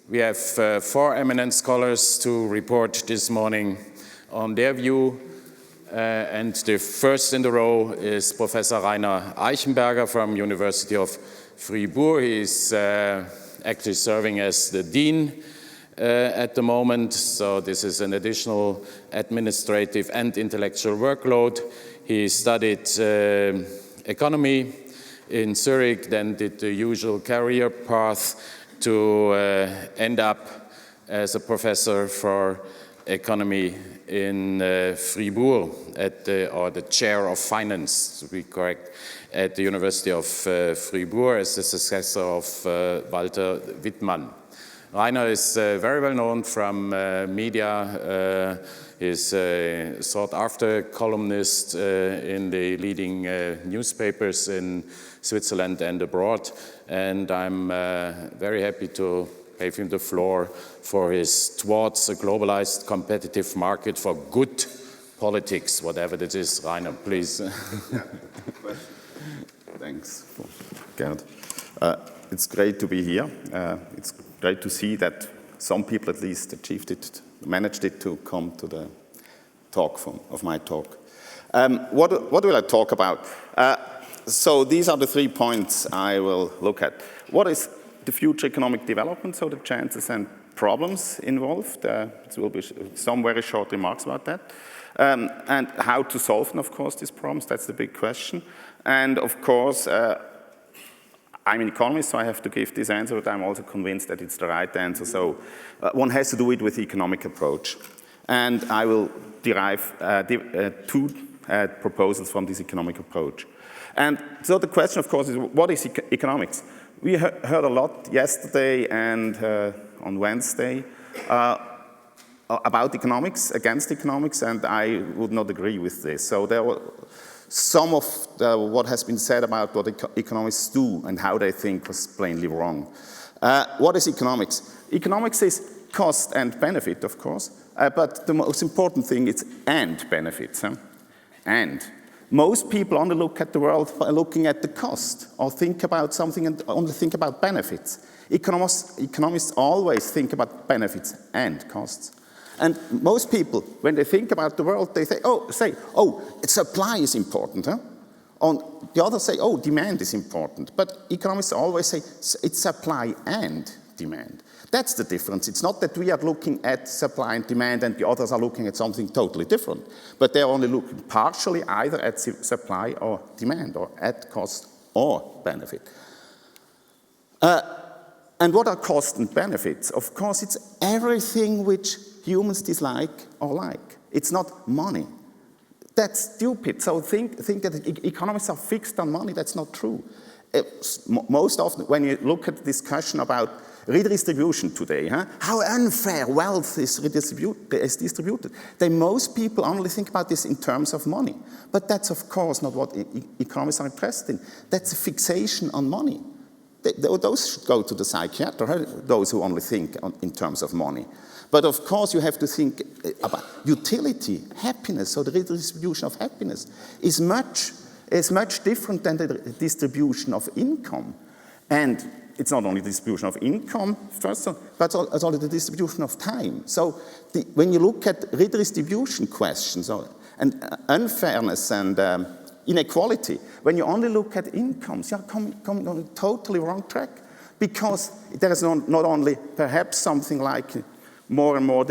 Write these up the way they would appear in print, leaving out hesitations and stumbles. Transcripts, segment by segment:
We have four eminent scholars to report this morning on their view. And the first in the row is Professor Reiner Eichenberger from University of Fribourg. He is actually serving as the dean at the moment, so this is an additional administrative and intellectual workload. He studied economy in Zurich, then did the usual career path to end up as a professor for economy in Fribourg, or the chair of finance, to be correct, at the University of Fribourg as the successor of Walter Wittmann. Reiner is very well known from media. He's a sought-after columnist in the leading newspapers in Switzerland and abroad, and I'm very happy to give him the floor for his Towards a Globalized Competitive Market for Good Politics, whatever that is. Reiner, please. Thanks, Gerd. It's great to be here. It's great to see that some people at least managed it to come to the talk of my talk. What will I talk about? So these are the 3 points I will look at. What is the future economic development, so the chances and problems involved? There will be some very short remarks about that. And how to solve, of course, these problems, that's the big question. And of course, I'm an economist, so I have to give this answer, but I'm also convinced that it's the right answer. So one has to do it with the economic approach. And I will derive two proposals from this economic approach. And so the question, of course, is what is economics? We heard a lot yesterday and on Wednesday about economics, against economics, and I would not agree with this. So there were some of what has been said about what economists do and how they think was plainly wrong. What is economics? Economics is cost and benefit, of course, but the most important thing is and benefits. And most people only look at the world by looking at the cost or think about something and only think about benefits. Economists always think about benefits and costs. And most people, when they think about the world, they say, supply is important. Huh? On the others say, demand is important. But economists always say it's supply and demand. That's the difference. It's not that we are looking at supply and demand and the others are looking at something totally different. But they're only looking partially either at supply or demand or at cost or benefit. And what are costs and benefits? Of course, it's everything which humans dislike or like. It's not money. That's stupid. So think that economists are fixed on money. That's not true. Most often, when you look at the discussion about redistribution today, how unfair wealth is distributed, then most people only think about this in terms of money. But that's, of course, not what economists are interested in. That's a fixation on money. Those should go to the psychiatrist, those who only think in terms of money. But of course, you have to think about utility, happiness. So the redistribution of happiness is much different than the distribution of income. And it's not only the distribution of income, first, but it's also the distribution of time. So when you look at redistribution questions and unfairness and inequality, when you only look at incomes, you're coming on a totally wrong track. Because there is not only perhaps something like more and more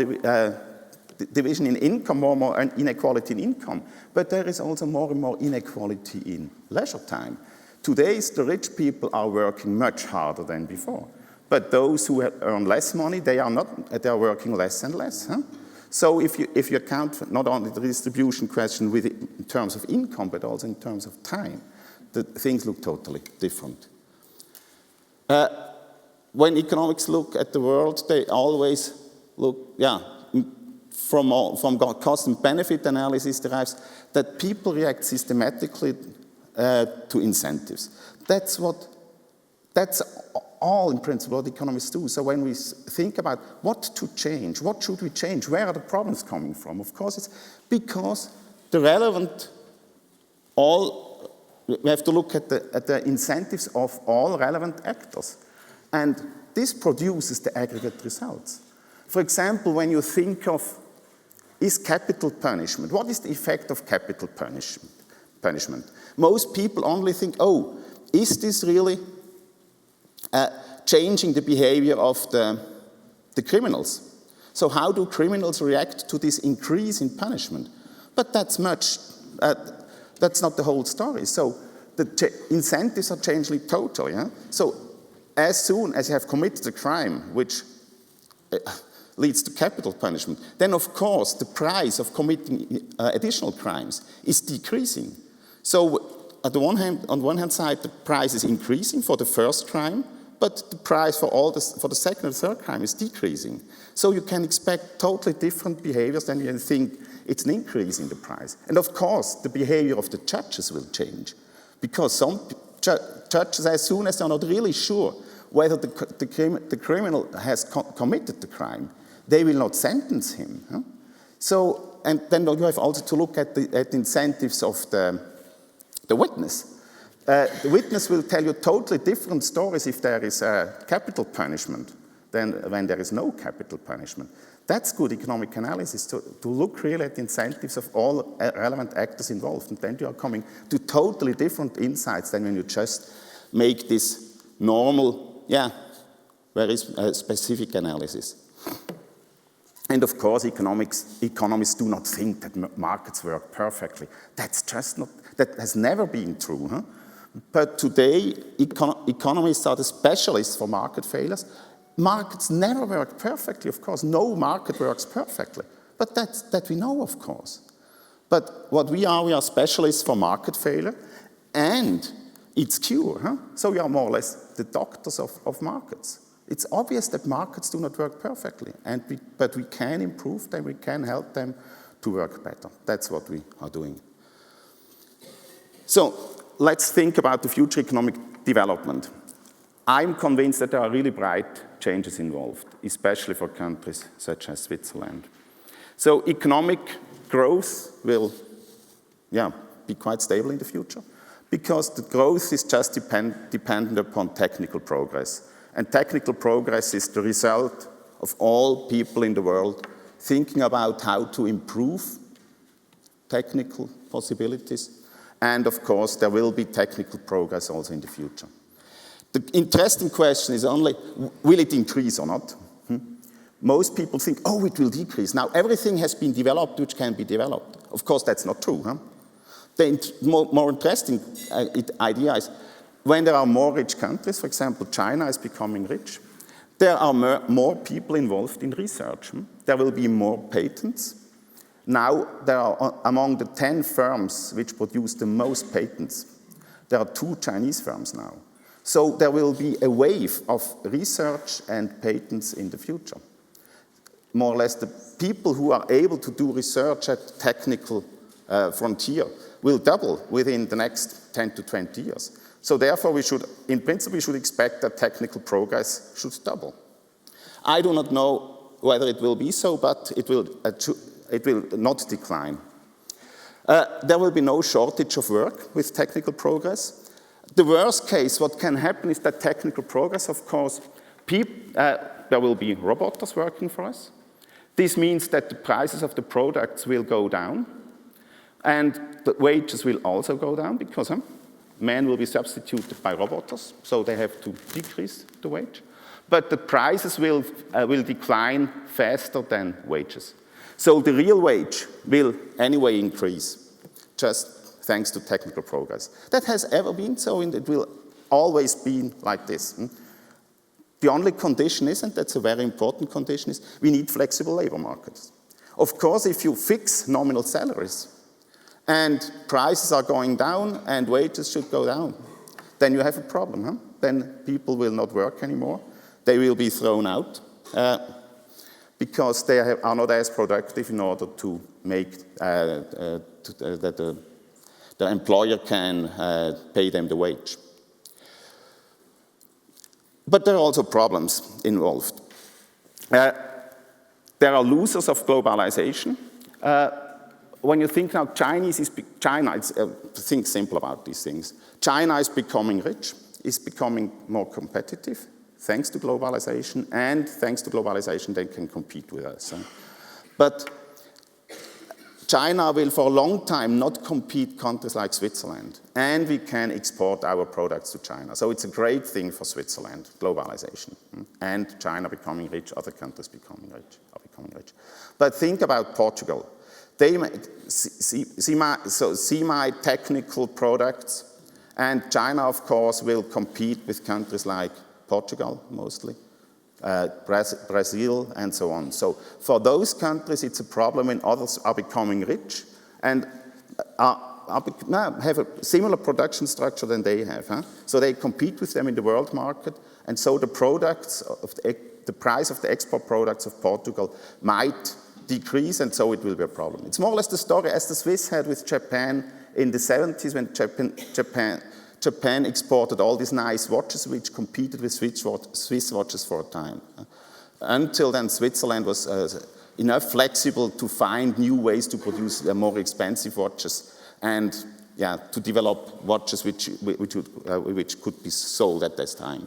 division in income, more and more inequality in income, but there is also more and more inequality in leisure time. Today, the rich people are working much harder than before. But those who earn less money, they are working less and less. Huh? So if you account not only the distribution question in terms of income, but also in terms of time, the things look totally different. When economics look at the world, they always look, from cost and benefit analysis derives that people react systematically to incentives. That's all in principle what economists do. So when we think about what to change, what should we change, where are the problems coming from? Of course, it's because we have to look at the incentives of all relevant actors. And this produces the aggregate results. For example, when you think of, is capital punishment? What is the effect of capital punishment? Most people only think, oh, is this really changing the behavior of the criminals? So how do criminals react to this increase in punishment? But that's not the whole story. So the incentives are changing totally. Yeah? So as soon as you have committed a crime, which leads to capital punishment, then of course the price of committing additional crimes is decreasing. So on one hand side, the price is increasing for the first crime, but the price for the second and third crime is decreasing. So you can expect totally different behaviors than you think it's an increase in the price. And of course, the behavior of the judges will change, because some judges, as soon as they're not really sure whether the criminal has committed the crime, they will not sentence him. Huh? So, and then you have also to look at the incentives of the witness. The witness will tell you totally different stories if there is a capital punishment than when there is no capital punishment. That's good economic analysis, to look really at the incentives of all relevant actors involved. And then you are coming to totally different insights than when you just make this normal, very specific analysis. And of course, economists do not think that markets work perfectly. That's just not, that has never been true. Huh? But today, economists are the specialists for market failures. Markets never work perfectly, of course. No market works perfectly. But that we know, of course. But what we are specialists for market failure and its cure. Huh? So we are more or less the doctors of markets. It's obvious that markets do not work perfectly, but we can improve them, we can help them to work better. That's what we are doing. So let's think about the future economic development. I'm convinced that there are really bright changes involved, especially for countries such as Switzerland. So economic growth will be quite stable in the future, because the growth is just dependent upon technical progress. And technical progress is the result of all people in the world thinking about how to improve technical possibilities. And of course, there will be technical progress also in the future. The interesting question is only, will it increase or not? Most people think, oh, it will decrease. Now, everything has been developed which can be developed. Of course, that's not true. Huh? The more interesting idea is, when there are more rich countries, for example, China is becoming rich, there are more people involved in research. There will be more patents. Now, there are among the 10 firms which produce the most patents, there are 2 Chinese firms now. So there will be a wave of research and patents in the future. More or less, the people who are able to do research at technical frontier will double within the next 10 to 20 years. So therefore, in principle, we should expect that technical progress should double. I do not know whether it will be so, but it will not decline. There will be no shortage of work with technical progress. The worst case, what can happen is that technical progress, of course, there will be robots working for us. This means that the prices of the products will go down, and the wages will also go down, because men will be substituted by robots, so they have to decrease the wage. But the prices will decline faster than wages. So the real wage will anyway increase, just thanks to technical progress. That has ever been so, and it will always be like this. The only condition is, and that's a very important condition, is we need flexible labor markets. Of course, if you fix nominal salaries, and prices are going down, and wages should go down, then you have a problem. Then people will not work anymore. They will be thrown out because they are not as productive in order to make that the employer can pay them the wage. But there are also problems involved. There are losers of globalization. When you think now, think simple about these things. China is becoming rich, is becoming more competitive, thanks to globalization, and thanks to globalization they can compete with us. But China will for a long time not compete countries like Switzerland, and we can export our products to China. So it's a great thing for Switzerland, globalization, and China becoming rich, other countries becoming rich. But think about Portugal. They make semi-technical products, and China, of course, will compete with countries like Portugal, mostly, Brazil, and so on. So for those countries, it's a problem when others are becoming rich and have a similar production structure than they have. So they compete with them in the world market, and so the products of the price of the export products of Portugal might decrease, and so it will be a problem. It's more or less the story as the Swiss had with Japan in the 70s when Japan exported all these nice watches which competed with Swiss watches for a time. Until then, Switzerland was enough flexible to find new ways to produce more expensive watches and to develop watches which could be sold at this time.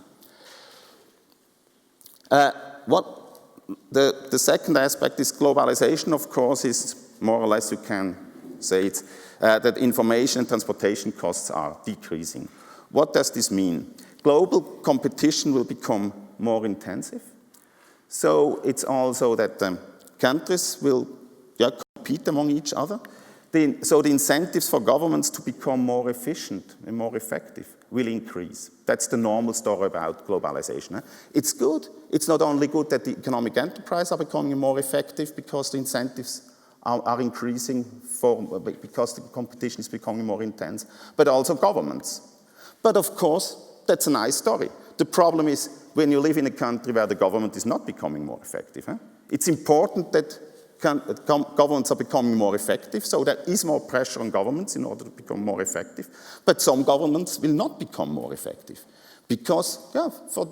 The second aspect is globalization, of course, is more or less, you can say it, that information and transportation costs are decreasing. What does this mean? Global competition will become more intensive. So it's also that countries will compete among each other. So the incentives for governments to become more efficient and more effective will increase. That's the normal story about globalization. It's good. It's not only good that the economic enterprise are becoming more effective because the incentives are increasing because the competition is becoming more intense, but also governments. But of course, that's a nice story. The problem is when you live in a country where the government is not becoming more effective. It's important that governments are becoming more effective, so there is more pressure on governments in order to become more effective. But some governments will not become more effective because, for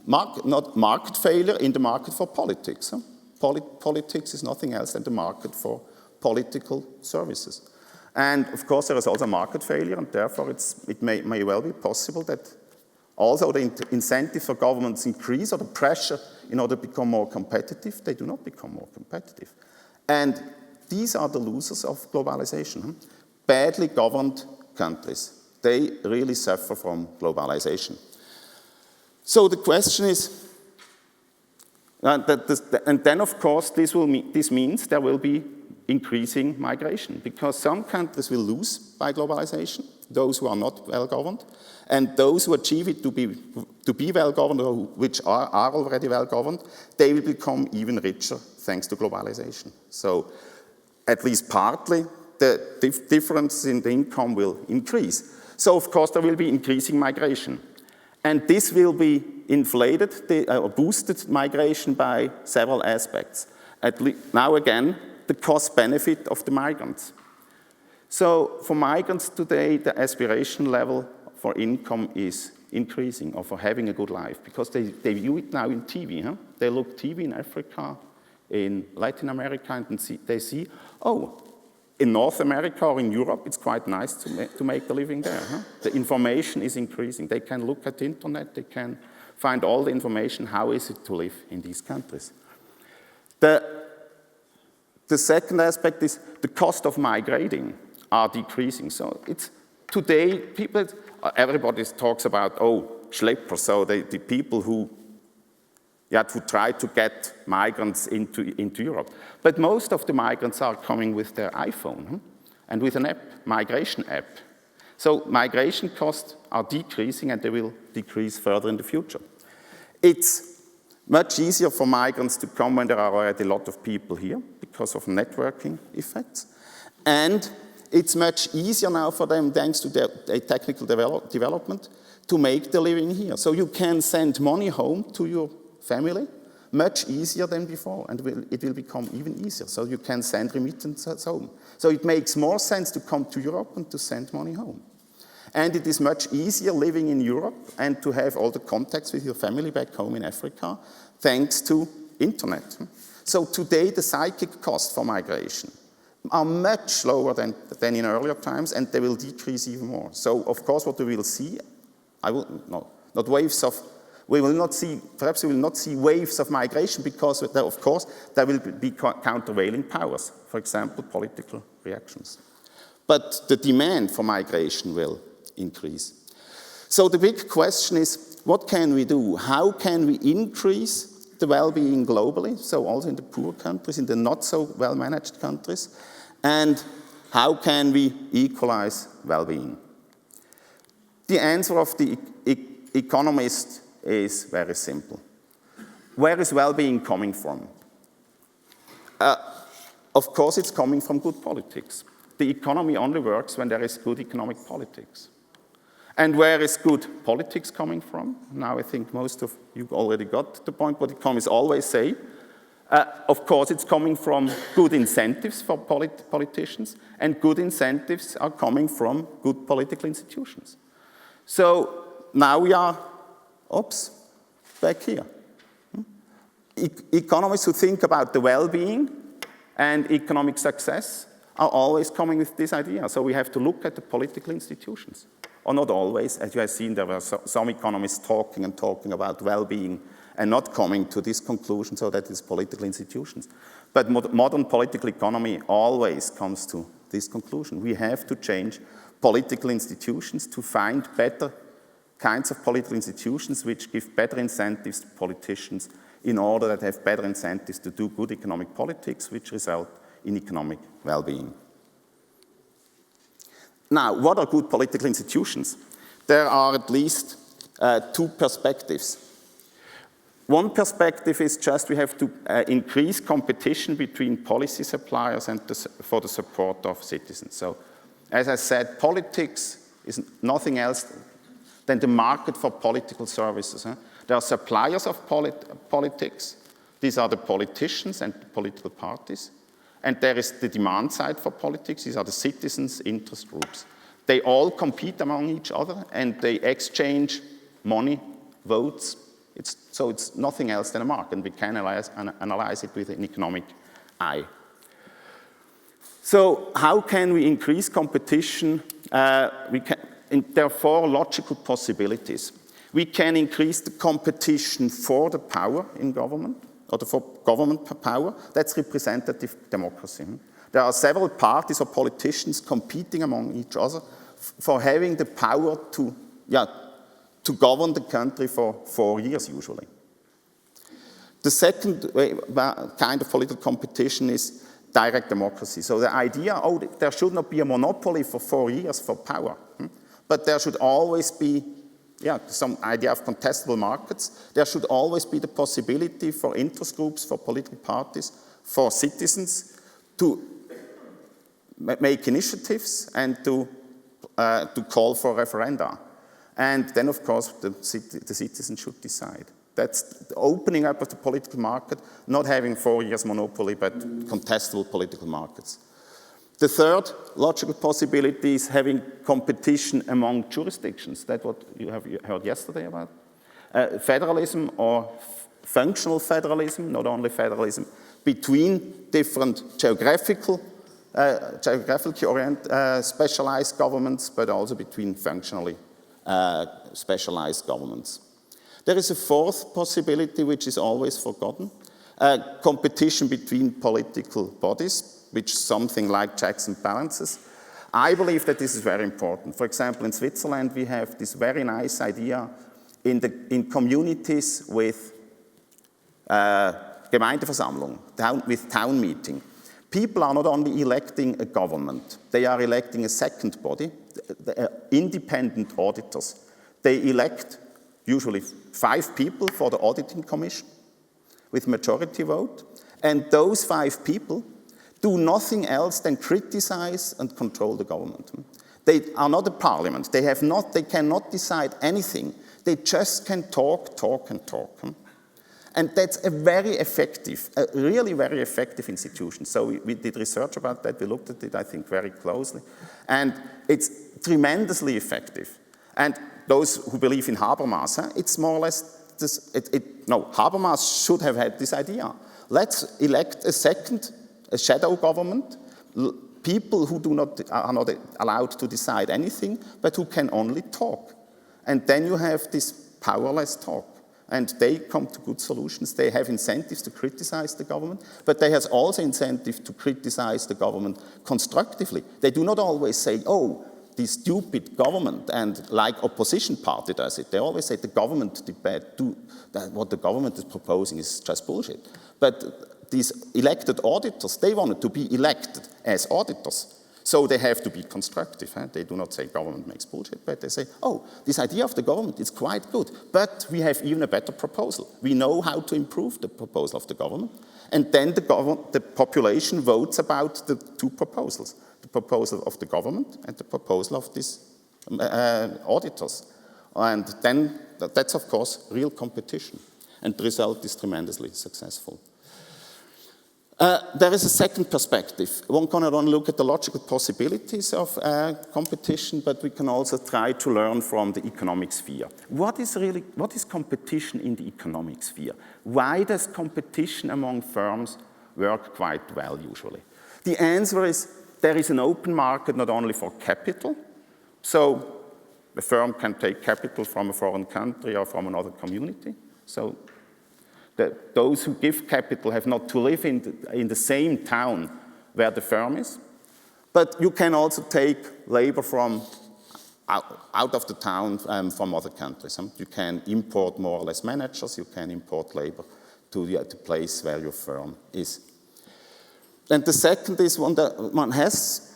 not market failure in the market for politics. Politics is nothing else than the market for political services. And of course, there is also market failure, and therefore it may well be possible that also the incentive for governments increase, or the pressure in order to become more competitive, they do not become more competitive. And these are the losers of globalization. Badly governed countries, they really suffer from globalization. So the question is, and then of course this means there will be increasing migration, because some countries will lose by globalization, those who are not well governed, and those who achieve it to be well governed, or which are already well governed, they will become even richer thanks to globalization. So at least partly the difference in the income will increase. So of course there will be increasing migration. And this will be inflated, boosted migration by several aspects. Now again, the cost-benefit of the migrants. So for migrants today, the aspiration level for income is increasing, or for having a good life, because they view it now in TV. They look TV in Africa, in Latin America, and they see, in North America or in Europe, it's quite nice to make a living there. The information is increasing. They can look at the internet, they can find all the information, how is it to live in these countries. The second aspect is the cost of migrating are decreasing. So it's today, everybody talks about, schleppers, so the people who try to get migrants into Europe. But most of the migrants are coming with their iPhone and with an app, migration app. So migration costs are decreasing, and they will decrease further in the future. It's much easier for migrants to come when there are already a lot of people here because of networking effects. And it's much easier now for them, thanks to their technical development, to make the living here. So you can send money home to your family much easier than before, and it will become even easier. So you can send remittances home. So it makes more sense to come to Europe and to send money home. And it is much easier living in Europe and to have all the contacts with your family back home in Africa thanks to internet. So today the psychic costs for migration are much lower than in earlier times, and they will decrease even more. So of course what we will see, not waves of perhaps we will not see waves of migration because, of course, there will be countervailing powers, for example, political reactions. But the demand for migration will increase. So the big question is, what can we do? How can we increase the well-being globally, so also in the poor countries, in the not so well-managed countries, and how can we equalize well-being? The answer of the economist is very simple. Where is well-being coming from? Of course, it's coming from good politics. The economy only works when there is good economic politics. And where is good politics coming from? Now I think most of you already got the point what economists always say. Of course, it's coming from good incentives for politicians, and good incentives are coming from good political institutions. So now we are, back here. Economists who think about the well-being and economic success are always coming with this idea. So we have to look at the political institutions. Or not always, as you have seen, there were some economists talking about well-being and not coming to this conclusion, so that is political institutions. But modern political economy always comes to this conclusion. We have to change political institutions to find better kinds of political institutions which give better incentives to politicians in order that have better incentives to do good economic politics, which result in economic well-being. Now, what are good political institutions? There are at least two perspectives. One perspective is just we have to increase competition between policy suppliers and for the support of citizens. So, as I said, politics is nothing else than the market for political services. There are suppliers of politics. These are the politicians and the political parties. And there is the demand side for politics. These are the citizens' interest groups. They all compete among each other, and they exchange money, votes. So it's nothing else than a market, and we can analyze it with an economic eye. So how can we increase competition? There are four logical possibilities. We can increase the competition for the power in government, or for government power. That's representative democracy. There are several parties or politicians competing among each other for having the power to govern the country for 4 years usually. The second kind of political competition is direct democracy. So the idea, there should not be a monopoly for 4 years for power, but there should always be some idea of contestable markets. There should always be the possibility for interest groups, for political parties, for citizens to make initiatives and to call for referenda. And then, of course, the citizens should decide. That's the opening up of the political market, not having 4 years monopoly, but contestable political markets. The third logical possibility is having competition among jurisdictions. That's what you have heard yesterday about. Federalism or functional federalism, not only federalism, between different geographically specialized governments, but also between functionally specialized governments. There is a fourth possibility which is always forgotten, competition between political bodies, which is something like checks and balances. I believe that this is very important. For example, in Switzerland, we have this very nice idea in communities with Gemeindeversammlung, with town meeting. People are not only electing a government, they are electing a second body, independent auditors. They elect usually 5 people for the auditing commission with majority vote, and those 5 people do nothing else than criticize and control the government. They are not a parliament. They cannot decide anything. They just can talk. And that's a really very effective institution. So we did research about that. We looked at it, I think, very closely. And it's tremendously effective. And those who believe in Habermas, it's more or less Habermas should have had this idea. Let's elect a shadow government, people who are not allowed to decide anything, but who can only talk. And then you have this powerless talk. and they come to good solutions. They have incentives to criticize the government, but they have also incentive to criticize the government constructively. They do not always say, oh, this stupid government, and like opposition party does it. They always say the government what the government is proposing is just bullshit. But these elected auditors, they wanted to be elected as auditors. So they have to be constructive. They do not say government makes bullshit, but they say, oh, this idea of the government is quite good, but we have even a better proposal. We know how to improve the proposal of the government. And then the population votes about the two proposals, the proposal of the government and the proposal of these auditors. And then that's, of course, real competition. And the result is tremendously successful. There is a second perspective. One cannot only look at the logical possibilities of competition, but we can also try to learn from the economic sphere. What is competition in the economic sphere? Why does competition among firms work quite well usually? The answer is there is an open market not only for capital, so the firm can take capital from a foreign country or from another community. So those who give capital have not to live in the same town where the firm is. But you can also take labor from out of the town from other countries. You can import more or less managers. You can import labor to the place where your firm is. And the second is one has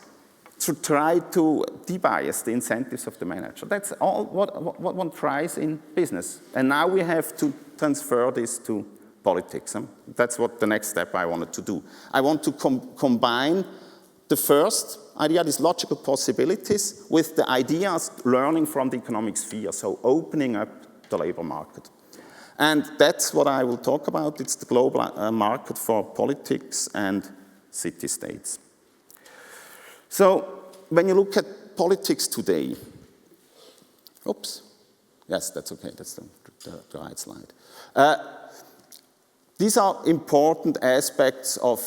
to try to debias the incentives of the manager. That's all what one tries in business. And now we have to transfer this to politics. That's what the next step I wanted to do. I want to combine the first idea, these logical possibilities, with the ideas learning from the economic sphere, so opening up the labor market. And that's what I will talk about. It's the global market for politics and city-states. So when you look at politics today, oops, yes, that's okay, that's the right slide. These are important aspects of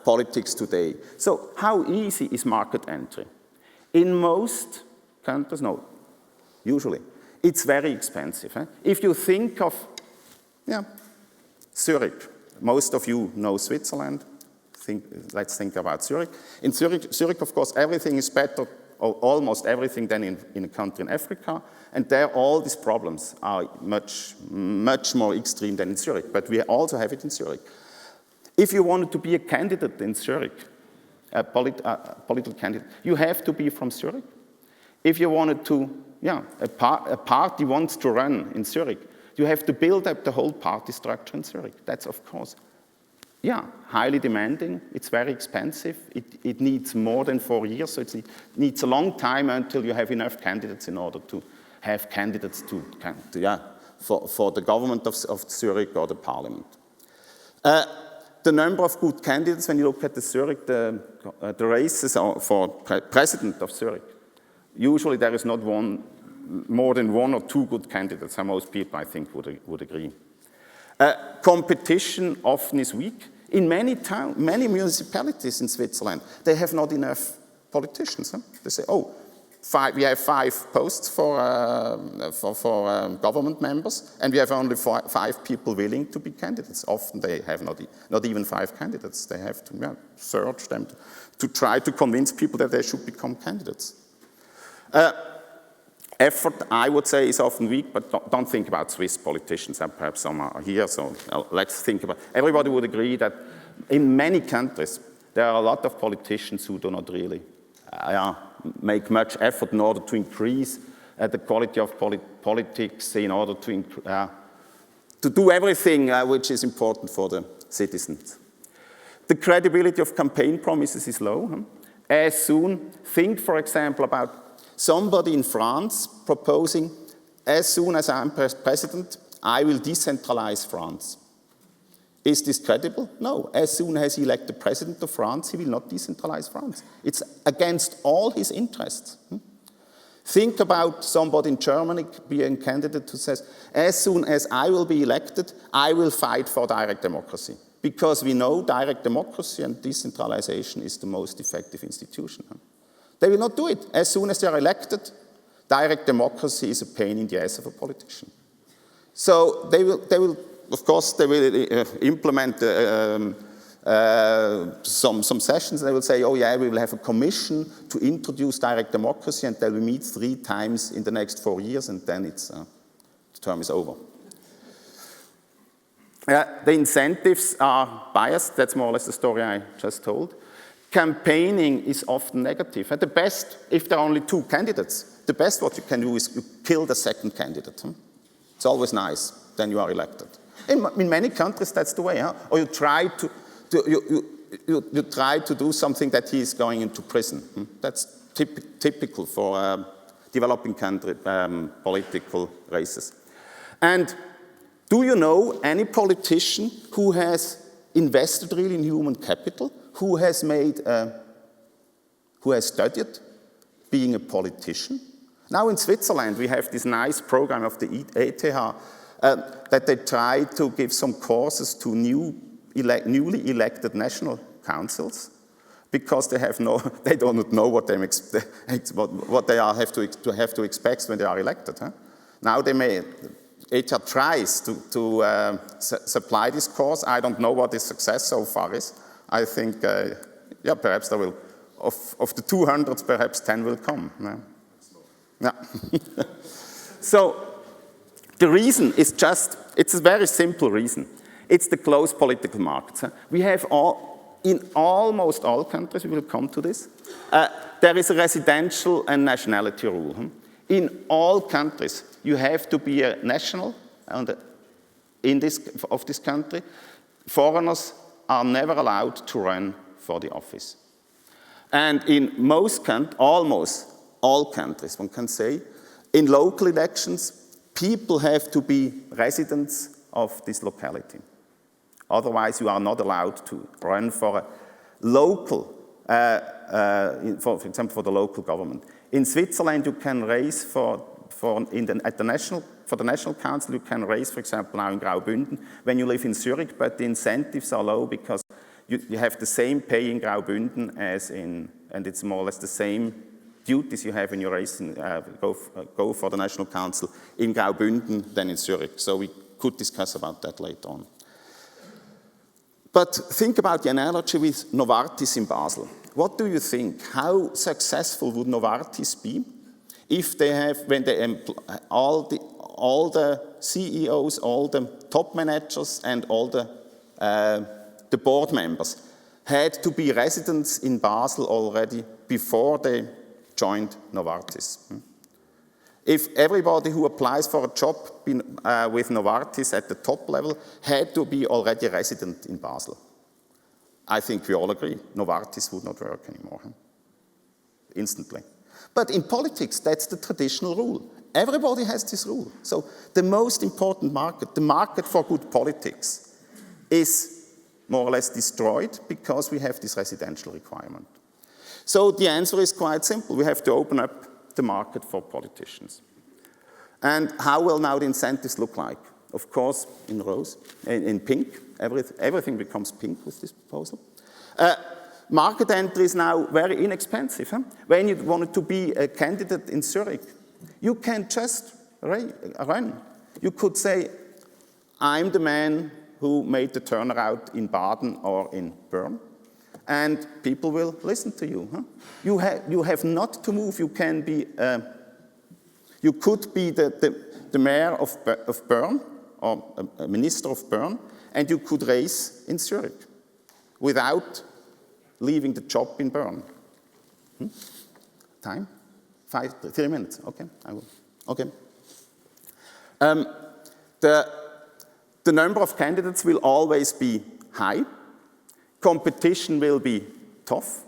politics today. So how easy is market entry? In most countries, no, usually. It's very expensive. If you think of Zurich, most of you know Switzerland. Let's think about Zurich. In Zurich, of course, everything is better, or almost everything, than in a country in Africa. And there, all these problems are much, much more extreme than in Zurich. But we also have it in Zurich. If you wanted to be a candidate in Zurich, a political candidate, you have to be from Zurich. If you wanted to, a party wants to run in Zurich, you have to build up the whole party structure in Zurich. That's, of course, highly demanding. It's very expensive. It needs more than 4 years, so it needs a long time until you have enough candidates in order to have candidates for the government of Zurich or the parliament. The number of good candidates, when you look at the Zurich, the races for president of Zurich, usually there is not more than 1 or 2 good candidates, and most people, I think, would agree. Competition often is weak. In many municipalities in Switzerland, they have not enough politicians. They say, we have 5 posts for government members, and we have only 5 people willing to be candidates. Often they have not even 5 candidates. They have to search them to try to convince people that they should become candidates. Effort, I would say, is often weak, but don't think about Swiss politicians, and perhaps some are here, so let's think about. Everybody would agree that in many countries, there are a lot of politicians who do not really make much effort in order to increase the quality of politics, in order to do everything which is important for the citizens. The credibility of campaign promises is low. Think, for example, about somebody in France proposing, as soon as I'm president, I will decentralize France. Is this credible? No. As soon as he elects the president of France, he will not decentralize France. It's against all his interests. Think about somebody in Germany being a candidate who says, as soon as I will be elected, I will fight for direct democracy. Because we know direct democracy and decentralization is the most effective institution. They will not do it. As soon as they are elected, direct democracy is a pain in the ass of a politician. So they will, of course, they will implement some sessions. They will say, oh yeah, we will have a commission to introduce direct democracy, and they will meet 3 times in the next 4 years, and then the term is over. The incentives are biased. That's more or less the story I just told. Campaigning is often negative. At the best, if there are only 2 candidates, the best what you can do is you kill the second candidate. It's always nice. Then you are elected. In many countries, that's the way. Or you try you try to do something that he is going into prison. That's typical for developing country political races. And do you know any politician who has invested really in human capital, who has studied being a politician? Now in Switzerland, we have this nice program of the ETH that they try to give some courses to newly elected national councils, because they don't know what they have to expect when they are elected. Now ETH tries to supply this course. I don't know what the success so far is. I think, perhaps there will, of the 200, perhaps 10 will come. Yeah. So the reason is it's a very simple reason. It's the closed political markets. We have in almost all countries, we will come to this, there is a residential and nationality rule. In all countries, you have to be a national of this country. Foreigners are never allowed to run for the office. And in almost all countries, one can say, in local elections, people have to be residents of this locality. Otherwise, you are not allowed to run for a local, for example, for the local government. In Switzerland, you can race for the National Council, you can race, for example, now in Graubünden, when you live in Zurich, but the incentives are low because you have the same pay in Graubünden and it's more or less the same duties you have when you race go for the National Council in Graubünden than in Zurich. So we could discuss about that later on. But think about the analogy with Novartis in Basel. What do you think? How successful would Novartis be if they have, all the CEOs, all the top managers, and all the board members had to be residents in Basel already before they joined Novartis? If everybody who applies for a job with Novartis at the top level had to be already a resident in Basel, I think we all agree, Novartis would not work anymore, instantly. But in politics, that's the traditional rule. Everybody has this rule. So the most important market, the market for good politics, is more or less destroyed because we have this residential requirement. So the answer is quite simple. We have to open up the market for politicians. And how will now the incentives look like? Of course, in rose, in pink. Everything becomes pink with this proposal. Market entry is now very inexpensive. When you wanted to be a candidate in Zurich, you can just run. You could say, I'm the man who made the turnaround in Baden or in Bern, and people will listen to you. You have not to move. You can be. You could be the mayor of Bern or a minister of Bern, and you could race in Zurich without leaving the job in Bern. Time? 3 minutes. Okay, I will. Okay. The number of candidates will always be high. Competition will be tough.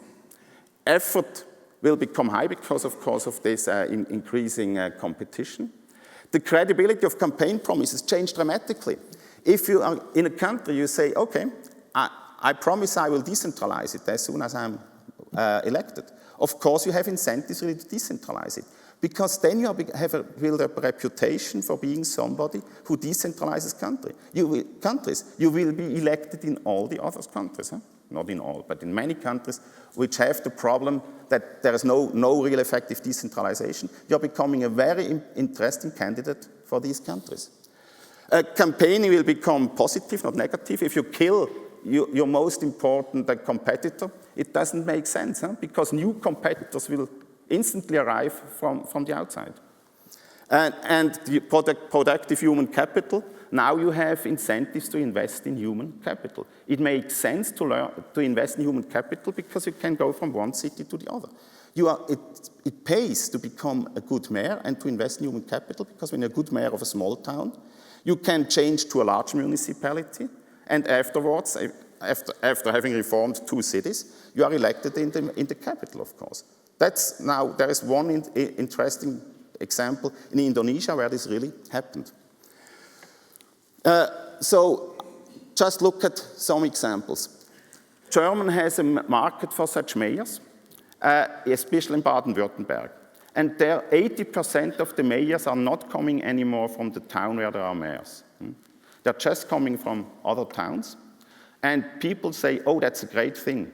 Effort will become high because, of course, of this increasing competition. The credibility of campaign promises change dramatically. If you are in a country, you say, okay, I promise I will decentralize it as soon as I'm elected. Of course, you have incentives really to decentralize it, because then you build up a reputation for being somebody who decentralizes countries. You will be elected in all the other countries, not in all, but in many countries which have the problem that there is no real effective decentralization. You're becoming a very interesting candidate for these countries. Campaigning will become positive, not negative. If you kill your most important competitor, it doesn't make sense, because new competitors will instantly arrive from the outside. And the productive human capital, now you have incentives to invest in human capital. It makes sense to invest in human capital because you can go from one city to the other. It pays to become a good mayor and to invest in human capital, because when you're a good mayor of a small town, you can change to a large municipality, and afterwards, after having reformed 2 cities, you are elected in the capital, of course. There is one interesting example in Indonesia where this really happened. So just look at some examples. Germany has a market for such mayors, especially in Baden-Württemberg. And there, 80% of the mayors are not coming anymore from the town where there are mayors. They're just coming from other towns. And people say, oh, that's a great thing,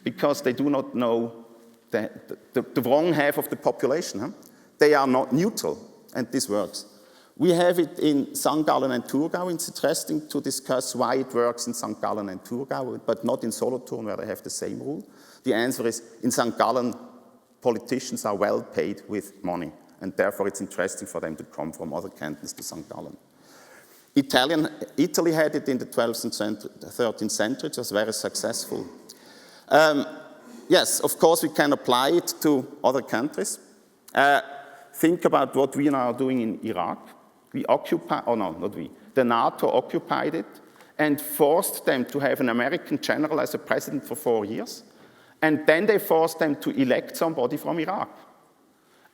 because they do not know the wrong half of the population. They are not neutral, and this works. We have it in St. Gallen and Thurgau. It's interesting to discuss why it works in St. Gallen and Thurgau, but not in Solothurn, where they have the same rule. The answer is, in St. Gallen, politicians are well paid with money, and therefore it's interesting for them to come from other cantons to St. Gallen. Italy had it in the 12th and 13th century. It was very successful. Yes, of course, we can apply it to other countries. Think about what we are now doing in Iraq. We occupy, oh no, not we. The NATO occupied it and forced them to have an American general as a president for 4 years. And then they forced them to elect somebody from Iraq.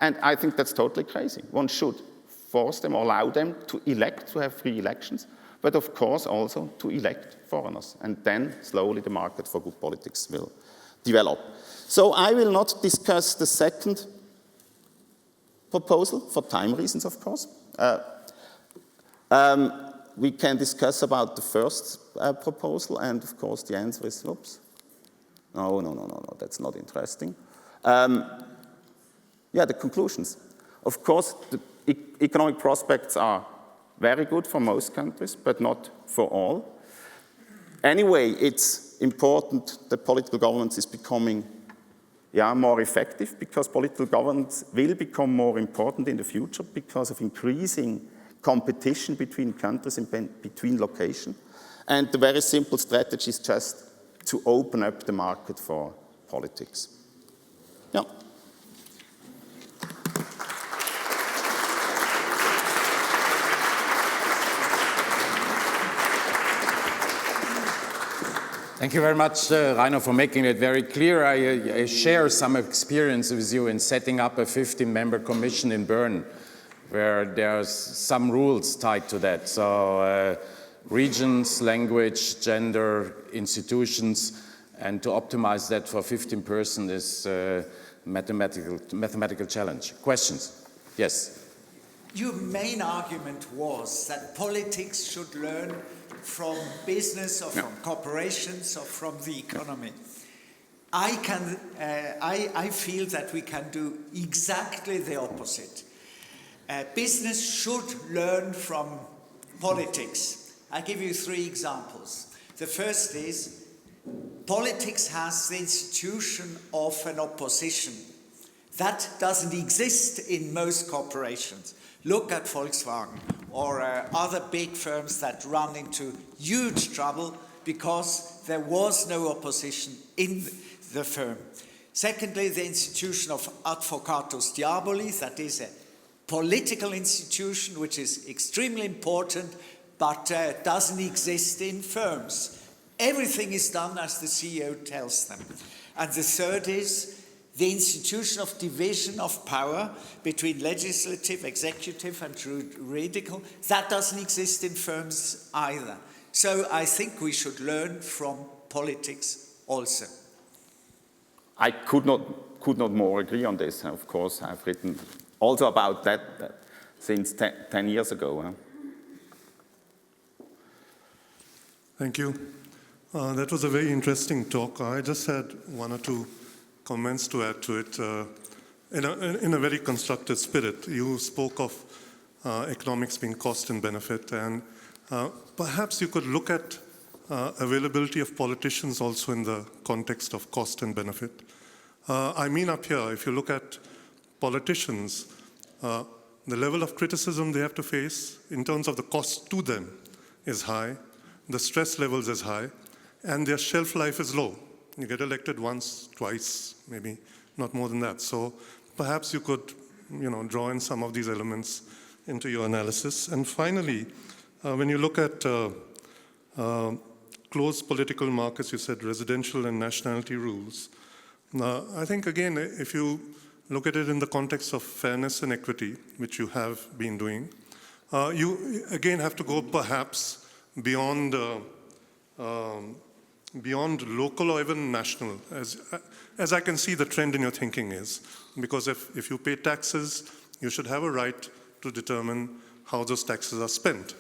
And I think that's totally crazy. One should force them, or allow them to elect, to have free elections, but of course also to elect foreigners. And then slowly the market for good politics will develop. So I will not discuss the second proposal, for time reasons, of course. We can discuss about the first proposal, and of course the answer is, oops. No, that's not interesting. Yeah, the conclusions. Of course, the economic prospects are very good for most countries, but not for all. Anyway, it's important that political governance is becoming more effective, because political governance will become more important in the future because of increasing competition between countries and between locations. And the very simple strategy is just to open up the market for politics. Yeah. Thank you very much, Reiner, for making it very clear. I share some experience with you in setting up a 15-member commission in Bern, where there's some rules tied to that. So regions, language, gender, institutions, and to optimize that for 15 persons is a mathematical challenge. Questions? Yes. Your main argument was that politics should learn from business or from corporations or from the economy. I feel that we can do exactly the opposite. Business should learn from politics. I give you 3 examples. The first is, politics has the institution of an opposition. That doesn't exist in most corporations. Look at Volkswagen or other big firms that run into huge trouble because there was no opposition in the firm. Secondly, the institution of advocatus diaboli, that is a political institution which is extremely important but doesn't exist in firms. Everything is done as the CEO tells them. And the third is the institution of division of power between legislative, executive, and juridical. That doesn't exist in firms either. So I think we should learn from politics also. I could not more agree on this. Of course, I've written also about that since 10 years ago. Thank you. That was a very interesting talk. I just had 1 or 2 comments to add to it in a very constructive spirit. You spoke of economics being cost and benefit, and Perhaps you could look at availability of politicians also in the context of cost and benefit. I mean up here, if you look at politicians, the level of criticism they have to face in terms of the cost to them is high, the stress levels is high, and their shelf life is low. You get elected once, twice, maybe not more than that. So perhaps you could, draw in some of these elements into your analysis. And finally, when you look at closed political markets, you said residential and nationality rules. I think, again, if you look at it in the context of fairness and equity, which you have been doing, you again have to go perhaps beyond local or even national, as I can see the trend in your thinking is. Because if you pay taxes, you should have a right to determine how those taxes are spent.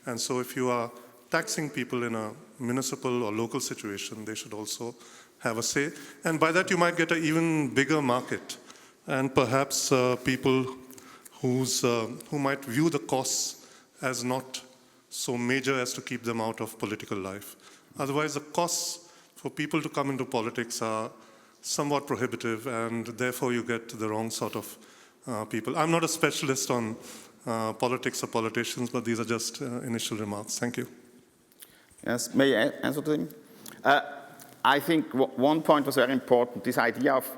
And so if you are taxing people in a municipal or local situation, they should also have a say. And by that you might get an even bigger market. And perhaps people who might view the costs as not so major as to keep them out of political life. Otherwise, the costs for people to come into politics are somewhat prohibitive, and therefore you get the wrong sort of people. I'm not a specialist on politics or politicians, but these are just initial remarks. Thank you. Yes, may I answer to him? I think one point was very important, this idea of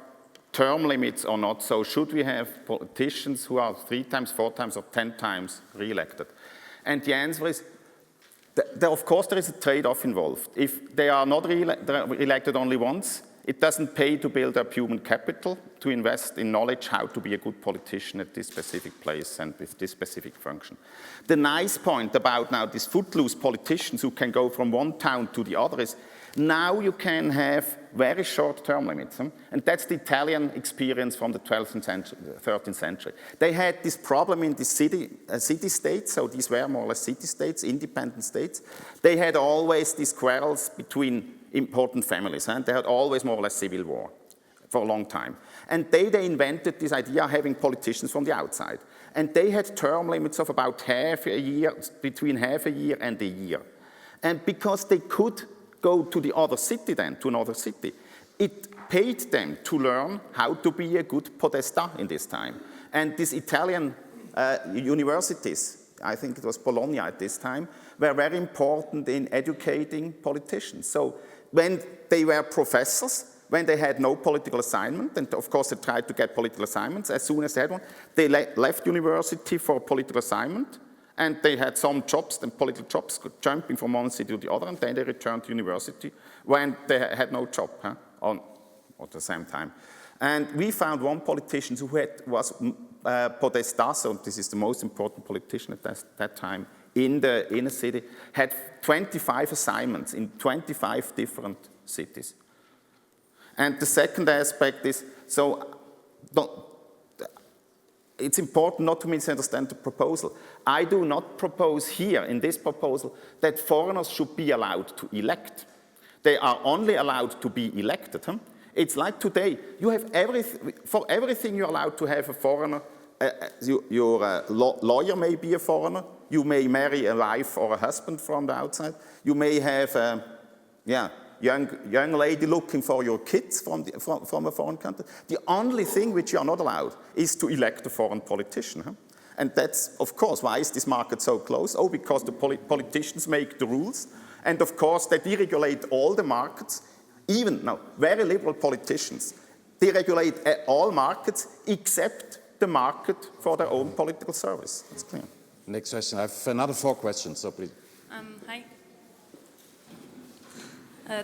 term limits or not. So should we have politicians who are 3 times, 4 times, or 10 times re-elected? And the answer is, of course there is a trade-off involved. If they are not re-elected only once, it doesn't pay to build up human capital, to invest in knowledge how to be a good politician at this specific place and with this specific function. The nice point about now these footloose politicians who can go from one town to the other is, now you can have very short term limits. And that's the Italian experience from the 12th century, 13th century. They had this problem in the city-states, so these were more or less city-states, independent states. They had always these quarrels between important families, and they had always more or less civil war for a long time. And they invented this idea of having politicians from the outside. And they had term limits of about half a year, between half a year and a year. And because they could go to the other city then, to another city, it paid them to learn how to be a good podesta in this time. And these Italian universities, I think it was Bologna at this time, were very important in educating politicians. So when they were professors, when they had no political assignment, and of course they tried to get political assignments, as soon as they had one, they left university for a political assignment, and they had some jobs, then political jobs, jumping from one city to the other, and then they returned to university when they had no job at the same time. And we found one politician who was podesta, so this is the most important politician at that time, in the inner city, had 25 assignments in 25 different cities. And the second aspect is, it's important not to misunderstand the proposal. I do not propose here, in this proposal, that foreigners should be allowed to elect. They are only allowed to be elected. It's like today, you have for everything you're allowed to have a foreigner. Your lawyer may be a foreigner. You may marry a wife or a husband from the outside. You may have a young lady looking for your kids from a foreign country. The only thing which you are not allowed is to elect a foreign politician. And that's, of course, why is this market so close? Oh, because the politicians make the rules. And of course, they deregulate all the markets. Even now, very liberal politicians deregulate all markets except the market for their own political service. That's clear. Next question. I have another 4 questions, so please. Hi.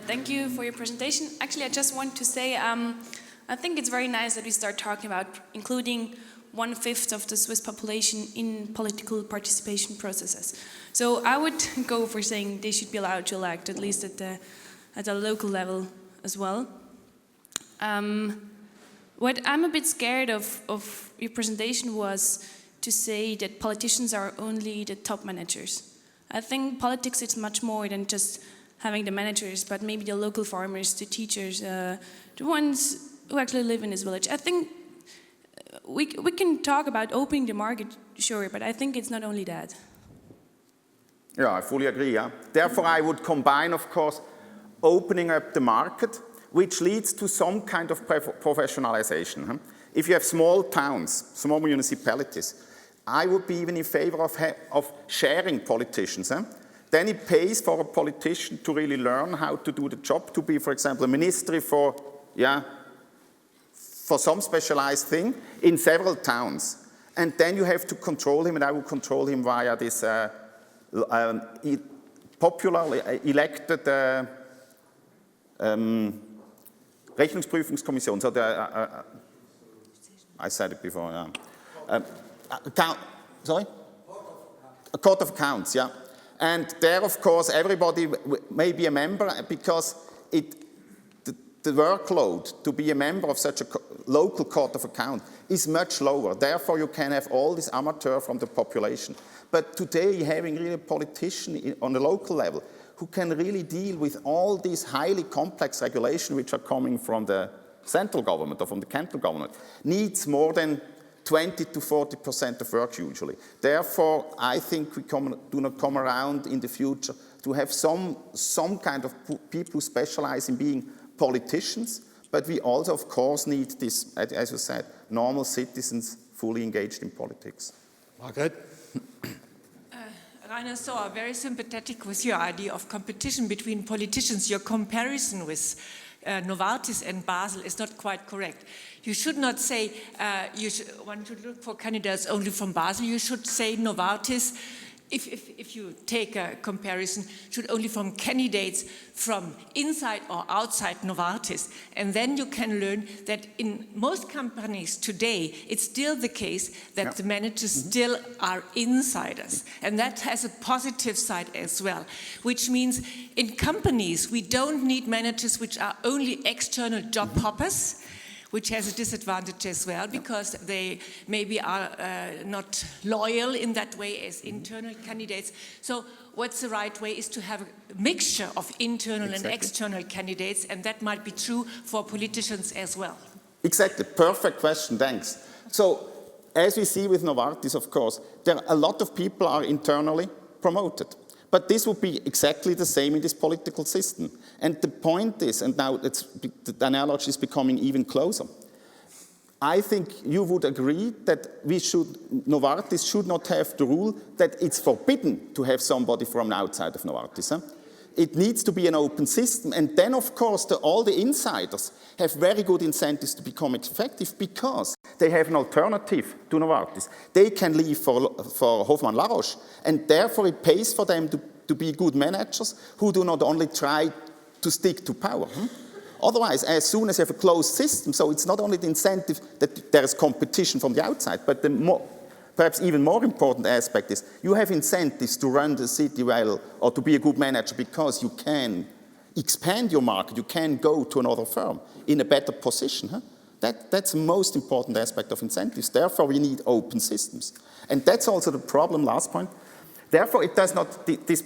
Thank you for your presentation. Actually, I just want to say, I think it's very nice that we start talking about including 1/5 of the Swiss population in political participation processes. So I would go for saying they should be allowed to elect, at least at the local level as well. What I'm a bit scared of your presentation was to say that politicians are only the top managers. I think politics is much more than just having the managers, but maybe the local farmers, the teachers, the ones who actually live in this village. I think we can talk about opening the market, sure, but I think it's not only that. Yeah, I fully agree. Yeah? Therefore, I would combine, of course, opening up the market, which leads to some kind of professionalization. Huh? If you have small towns, small municipalities, I would be even in favor of sharing politicians. Huh? Then it pays for a politician to really learn how to do the job, to be, for example, a ministry for some specialized thing in several towns. And then you have to control him, and I will control him via this popularly elected Rechnungsprüfungskommission. So I said it before. Sorry? A court of accounts, yeah. And there, of course, everybody may be a member because the workload to be a member of such a local court of account is much lower. Therefore, you can have all this amateur from the population. But today, having really a politician on the local level who can really deal with all these highly complex regulations which are coming from the central government or from the cantonal government needs more than 20 to 40% of work usually. Therefore, I think we do not come around in the future to have some kind of people who specialize in being politicians, but we also, of course, need this, as you said, normal citizens fully engaged in politics. Margaret? Reiner, so I'm very sympathetic with your idea of competition between politicians. Your comparison with Novartis and Basel is not quite correct. You should not say you want to look for candidates only from Basel. You should say Novartis, if you take a comparison, should only from candidates from inside or outside Novartis. And then you can learn that in most companies today, it's still the case that the managers still are insiders. And that has a positive side as well, which means in companies, we don't need managers which are only external job hoppers, which has a disadvantage as well, because they maybe are not loyal in that way as internal candidates. So what's the right way is to have a mixture of internal and external candidates, and that might be true for politicians as well. Exactly, perfect question, thanks. So, as we see with Novartis, of course, there are a lot of people are internally promoted. But this would be exactly the same in this political system. And the point is, and now the analogy is becoming even closer, I think you would agree that Novartis should not have the rule that it's forbidden to have somebody from outside of Novartis. Huh? It needs to be an open system. And then, of course, all the insiders have very good incentives to become effective because they have an alternative to Novartis. They can leave for Hoffmann La Roche, and therefore it pays for them to be good managers who do not only try to stick to power. Otherwise, as soon as you have a closed system, so it's not only the incentive that there is competition from the outside, but perhaps even more important aspect is you have incentives to run the city well or to be a good manager because you can expand your market, you can go to another firm in a better position. Huh? That's the most important aspect of incentives. Therefore, we need open systems. And that's also the problem, last point. Therefore, it does not, this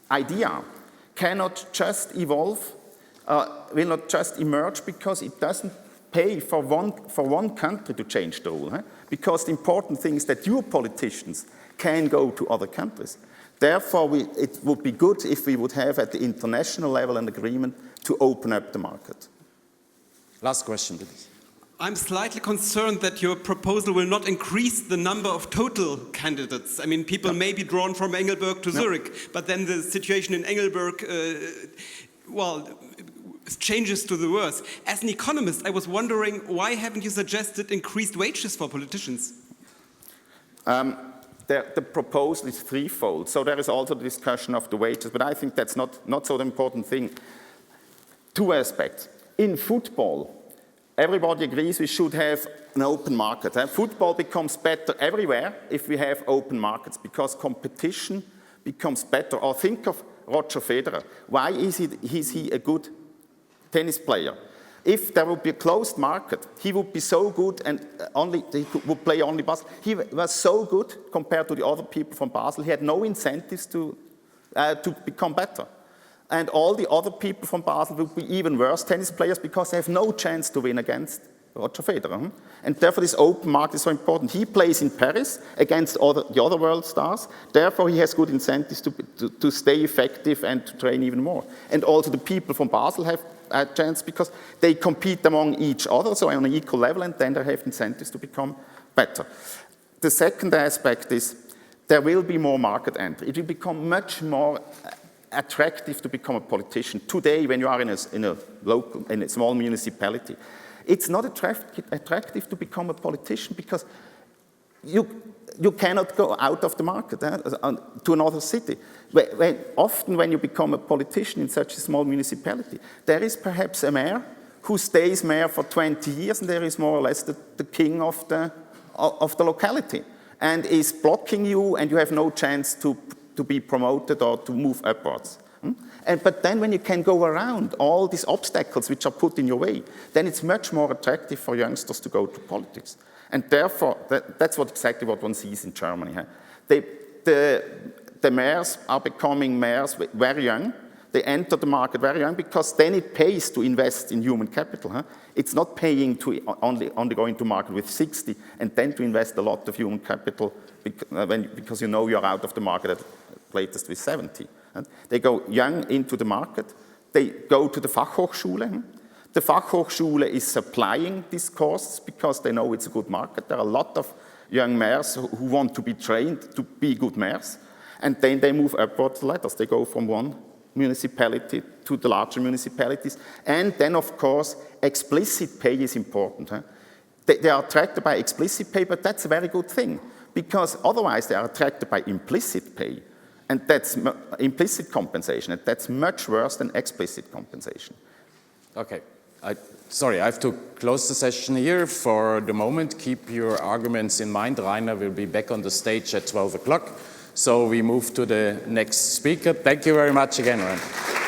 idea cannot just evolve, will not just emerge because it doesn't pay for one country to change the rule. Huh? Because the important thing is that your politicians can go to other countries. Therefore, it would be good if we would have at the international level an agreement to open up the market. Last question, please. I'm slightly concerned that your proposal will not increase the number of total candidates. I mean, people may be drawn from Engelberg to Zurich, but then the situation in Engelberg, changes to the worse. As an economist, I was wondering, why haven't you suggested increased wages for politicians? The proposal is threefold. So there is also the discussion of the wages, but I think that's not so the important thing. Two aspects. In football, everybody agrees we should have an open market. Football becomes better everywhere if we have open markets because competition becomes better. Or think of Roger Federer. Why is he a good tennis player? If there would be a closed market, he would be so good and would play only Basel. He was so good compared to the other people from Basel. He had no incentives to become better. And all the other people from Basel would be even worse tennis players because they have no chance to win against Roger Federer. And therefore this open market is so important. He plays in Paris against the other world stars. Therefore he has good incentives to stay effective and to train even more. And also the people from Basel have a chance because they compete among each other, so on an equal level, and then they have incentives to become better. The second aspect is there will be more market entry. It will become much more attractive to become a politician. Today, when you are in a small municipality, it's not attractive to become a politician because you cannot go out of the market to another city. Often when you become a politician in such a small municipality, there is perhaps a mayor who stays mayor for 20 years and there is more or less the king of the locality and is blocking you and you have no chance to be promoted or to move upwards. But then when you can go around all these obstacles which are put in your way, then it's much more attractive for youngsters to go to politics. And therefore, that's exactly what one sees in Germany. The mayors are becoming mayors very young. They enter the market very young because then it pays to invest in human capital. It's not paying to only go into market with 60 and then to invest a lot of human capital because you know you're out of the market at latest with 70. They go young into the market. They go to the Fachhochschule. The Fachhochschule is supplying these courses because they know it's a good market. There are a lot of young mayors who want to be trained to be good mayors. And then they move upward the ladders. They go from one municipality to the larger municipalities. And then, of course, explicit pay is important. They are attracted by explicit pay, but that's a very good thing because otherwise they are attracted by implicit pay. And that's implicit compensation, and that's much worse than explicit compensation. Okay. Sorry, I have to close the session here for the moment. Keep your arguments in mind. Reiner will be back on the stage at 12 o'clock. So we move to the next speaker. Thank you very much again, Reiner.